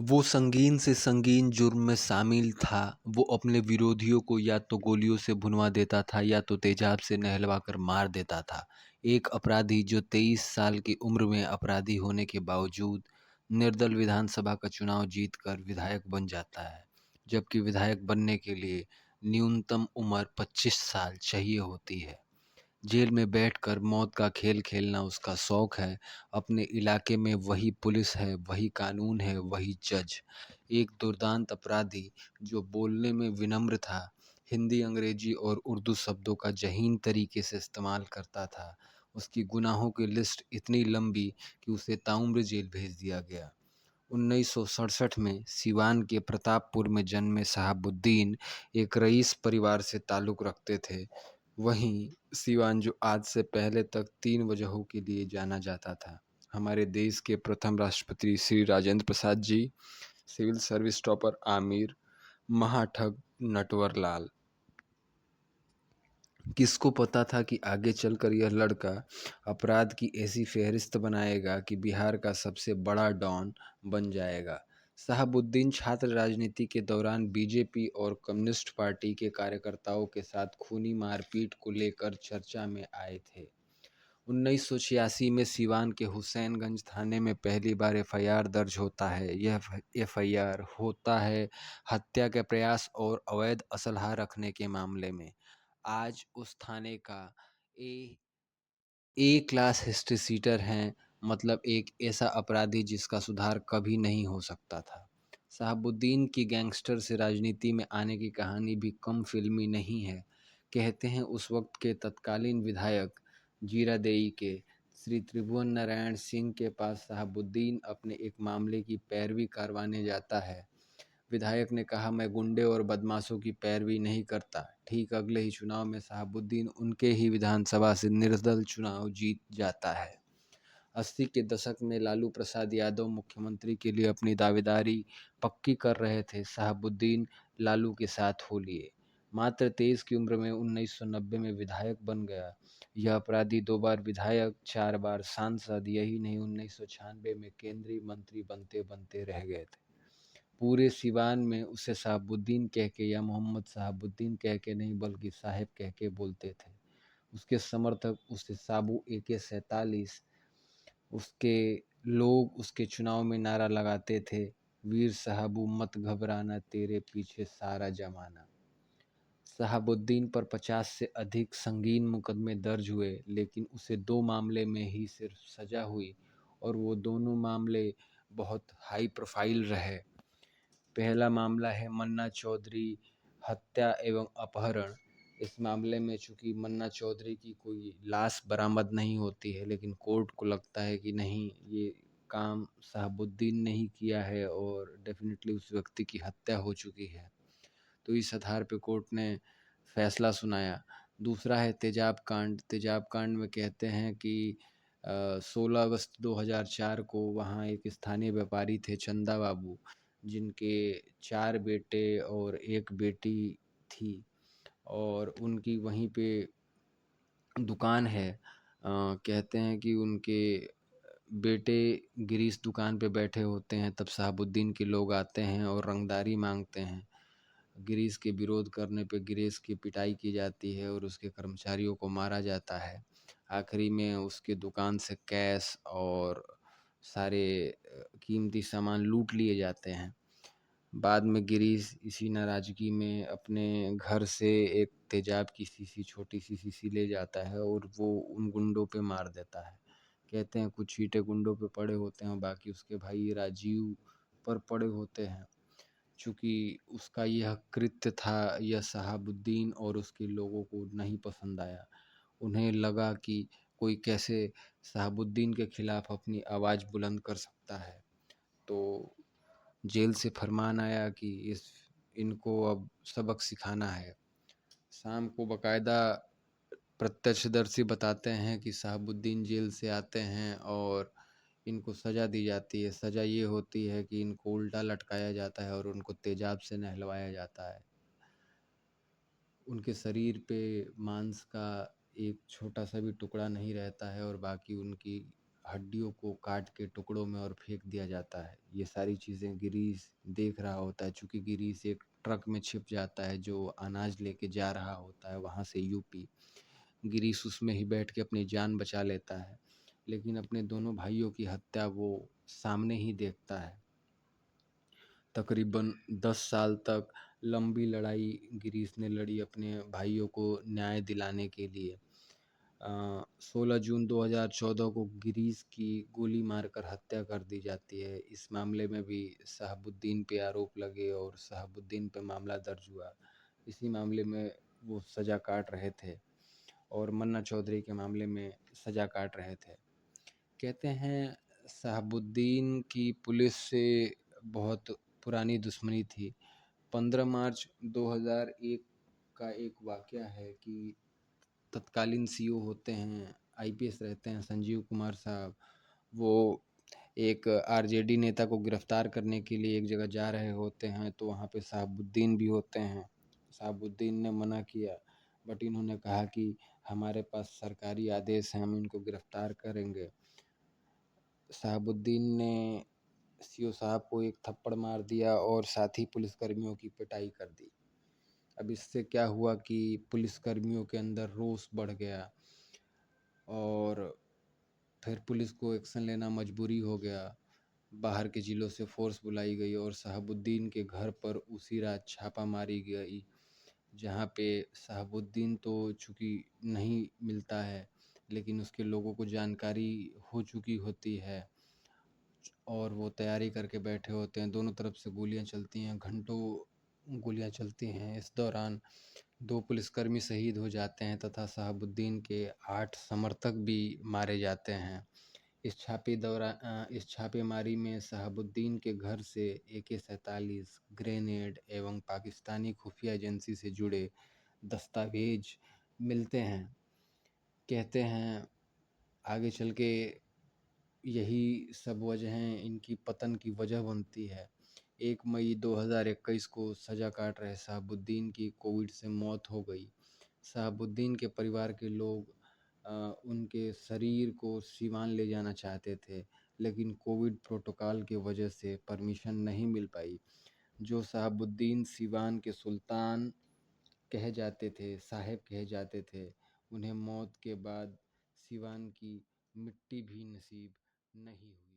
वो संगीन से संगीन जुर्म में शामिल था। वो अपने विरोधियों को या तो गोलियों से भुनवा देता था या तो तेजाब से नहलवाकर मार देता था। एक अपराधी जो 23 साल की उम्र में अपराधी होने के बावजूद निर्दल विधानसभा का चुनाव जीतकर विधायक बन जाता है, जबकि विधायक बनने के लिए न्यूनतम उम्र 25 साल चाहिए होती है। जेल में बैठकर मौत का खेल खेलना उसका शौक है। अपने इलाके में वही पुलिस है, वही कानून है, वही जज। एक दुर्दांत अपराधी जो बोलने में विनम्र था, हिंदी, अंग्रेजी और उर्दू शब्दों का जहीन तरीके से इस्तेमाल करता था। उसकी गुनाहों की लिस्ट इतनी लंबी कि उसे ताउम्र जेल भेज दिया गया। 1967 में सिवान के प्रतापपुर में जन्मे शहाबुद्दीन एक रईस परिवार से ताल्लुक़ रखते थे। वहीं सिवान जो आज से पहले तक 3 वजहों के लिए जाना जाता था। हमारे देश के प्रथम राष्ट्रपति Shri Rajendra Prasad ji, civil service topper Aamir, महाठग नटवरलाल। किसको पता था कि आगे चलकर यह लड़का अपराध की ऐसी फहरिस्त बनाएगा कि बिहार का सबसे बड़ा डॉन बन जाएगा। शहाबुद्दीन छात्र राजनीति के दौरान बीजेपी और कम्युनिस्ट पार्टी के कार्यकर्ताओं के साथ खूनी मारपीट को लेकर चर्चा में आए थे। 1986 में सिवान के हुसैनगंज थाने में पहली बार एफआईआर दर्ज होता है। यह एफआईआर होता है हत्या के प्रयास और अवैध असलहा रखने के मामले में। आज उस थाने का ए क्लास हिस्ट्री सीटर हैं, मतलब एक ऐसा अपराधी जिसका सुधार कभी नहीं हो सकता था। शहाबुद्दीन की गैंगस्टर से राजनीति में आने की कहानी भी कम फिल्मी नहीं है। कहते हैं उस वक्त के तत्कालीन विधायक जीरादेई के श्री त्रिभुवन नारायण सिंह के पास शहाबुद्दीन अपने एक मामले की पैरवी करवाने जाता है। विधायक ने कहा, मैं गुंडे और बदमाशों की पैरवी नहीं करता। ठीक अगले ही चुनाव में शहाबुद्दीन उनके ही विधानसभा से निर्दल चुनाव जीत जाता है। 80 के दशक में लालू प्रसाद यादव मुख्यमंत्री के लिए अपनी दावेदारी पक्की कर रहे थे। शहाबुद्दीन लालू के साथ हो लिए। मात्र 23 की उम्र में 1990 में विधायक बन गया। यह अपराधी 2 बार विधायक, 4 बार सांसद, यही नहीं 1996 में केंद्रीय मंत्री बनते बनते रह गए थे। पूरे सिवान में उसे शहाबुद्दीन कह के या मोहम्मद शहाबुद्दीन कह के नहीं बल्कि साहेब कह के बोलते थे। उसके समर्थक उसे साबू AK-47, उसके लोग उसके चुनाव में नारा लगाते थे, वीर साहबू मत घबराना तेरे पीछे सारा जमाना। शहाबुद्दीन पर 50 से अधिक संगीन मुकदमे दर्ज हुए, लेकिन उसे 2 मामले में ही सिर्फ सजा हुई और वो दोनों मामले बहुत हाई प्रोफाइल रहे। पहला मामला है मन्ना चौधरी हत्या एवं अपहरण। इस मामले में चूंकि मन्ना चौधरी की कोई लाश बरामद नहीं होती है, लेकिन कोर्ट को लगता है कि नहीं, ये काम शहाबुद्दीन ने ही किया है और डेफिनेटली उस व्यक्ति की हत्या हो चुकी है। तो इस आधार पे कोर्ट ने फैसला सुनाया। दूसरा है तेजाब कांड। तेजाब कांड में कहते हैं कि 16 अगस्त 2004 को वहाँ एक स्थानीय व्यापारी थे चंदा बाबू, जिनके 4 बेटे और 1 बेटी थी और उनकी वहीं पे दुकान है। कहते हैं कि उनके बेटे गिरीश दुकान पे बैठे होते हैं, तब शहाबुद्दीन के लोग आते हैं और रंगदारी मांगते हैं। गिरीश के विरोध करने पे गिरीश की पिटाई की जाती है और उसके कर्मचारियों को मारा जाता है। आखिरी में उसके दुकान से कैश और सारे कीमती सामान लूट लिए जाते हैं। बाद में गिरीश इसी नाराज़गी में अपने घर से एक तेजाब की शीशी, छोटी सी शीशी ले जाता है और वो उन गुंडों पे मार देता है। कहते हैं कुछ ईंटें गुंडों पे पड़े होते हैं, बाकी उसके भाई राजीव पर पड़े होते हैं। चूँकि उसका यह कृत्य था, यह शहाबुद्दीन और उसके लोगों को नहीं पसंद आया। उन्हें लगा कि कोई कैसे शहाबुद्दीन के खिलाफ अपनी आवाज़ बुलंद कर सकता है। तो जेल से फरमान आया कि इनको अब सबक सिखाना है। शाम को बाकायदा प्रत्यक्षदर्शी बताते हैं कि शहाबुद्दीन जेल से आते हैं और इनको सज़ा दी जाती है। सज़ा ये होती है कि इनको उल्टा लटकाया जाता है और उनको तेजाब से नहलवाया जाता है। उनके शरीर पे मांस का एक छोटा सा भी टुकड़ा नहीं रहता है और बाकी उनकी हड्डियों को काट के टुकड़ों में और फेंक दिया जाता है। ये सारी चीज़ें गिरीश देख रहा होता है, चूँकि गिरीश एक ट्रक में छिप जाता है जो अनाज लेके जा रहा होता है वहाँ से यूपी। गिरीश उसमें ही बैठ के अपनी जान बचा लेता है, लेकिन अपने दोनों भाइयों की हत्या वो सामने ही देखता है। तकरीबन 10 साल तक लंबी लड़ाई गिरीश ने लड़ी अपने भाइयों को न्याय दिलाने के लिए। 16 जून 2014 को गिरीश की गोली मारकर हत्या कर दी जाती है। इस मामले में भी शहाबुद्दीन पे आरोप लगे और शहाबुद्दीन पे मामला दर्ज हुआ। इसी मामले में वो सज़ा काट रहे थे और मन्ना चौधरी के मामले में सज़ा काट रहे थे। कहते हैं शहाबुद्दीन की पुलिस से बहुत पुरानी दुश्मनी थी। 15 मार्च 2001 का एक वाक़या है कि तत्कालीन सीओ होते हैं, आईपीएस रहते हैं संजीव कुमार साहब। वो एक आरजेडी नेता को गिरफ्तार करने के लिए एक जगह जा रहे होते हैं, तो वहाँ पे शहाबुद्दीन भी होते हैं। शहाबुद्दीन ने मना किया, बट इन्होंने कहा कि हमारे पास सरकारी आदेश है, हम इनको गिरफ्तार करेंगे। शहाबुद्दीन ने सीओ साहब को एक थप्पड़ मार दिया और साथ ही पुलिसकर्मियों की पिटाई कर दी। अब इससे क्या हुआ कि पुलिसकर्मियों के अंदर रोष बढ़ गया और फिर पुलिस को एक्शन लेना मजबूरी हो गया। बाहर के ज़िलों से फ़ोर्स बुलाई गई और शहाबुद्दीन के घर पर उसी रात छापा मारी गई, जहाँ पे शहाबुद्दीन तो चूँकि नहीं मिलता है, लेकिन उसके लोगों को जानकारी हो चुकी होती है और वो तैयारी करके बैठे होते हैं। दोनों तरफ से गोलियां चलती हैं, घंटों गोलियां चलती हैं। इस दौरान 2 पुलिसकर्मी शहीद हो जाते हैं तथा शहाबुद्दीन के 8 समर्थक भी मारे जाते हैं। इस छापेमारी में शहाबुद्दीन के घर से AK-47, ग्रेनेड एवं पाकिस्तानी खुफिया एजेंसी से जुड़े दस्तावेज मिलते हैं। कहते हैं आगे चल के यही सब वजहें इनकी पतन की वजह बनती है। 1 मई 2021 को सज़ा काट रहे शहाबुद्दीन की कोविड से मौत हो गई। शहाबुद्दीन के परिवार के लोग उनके शरीर को सिवान ले जाना चाहते थे, लेकिन कोविड प्रोटोकॉल की वजह से परमिशन नहीं मिल पाई। जो शहाबुद्दीन सिवान के सुल्तान कहे जाते थे, साहेब कहे जाते थे, उन्हें मौत के बाद सिवान की मिट्टी भी नसीब नहीं हुई।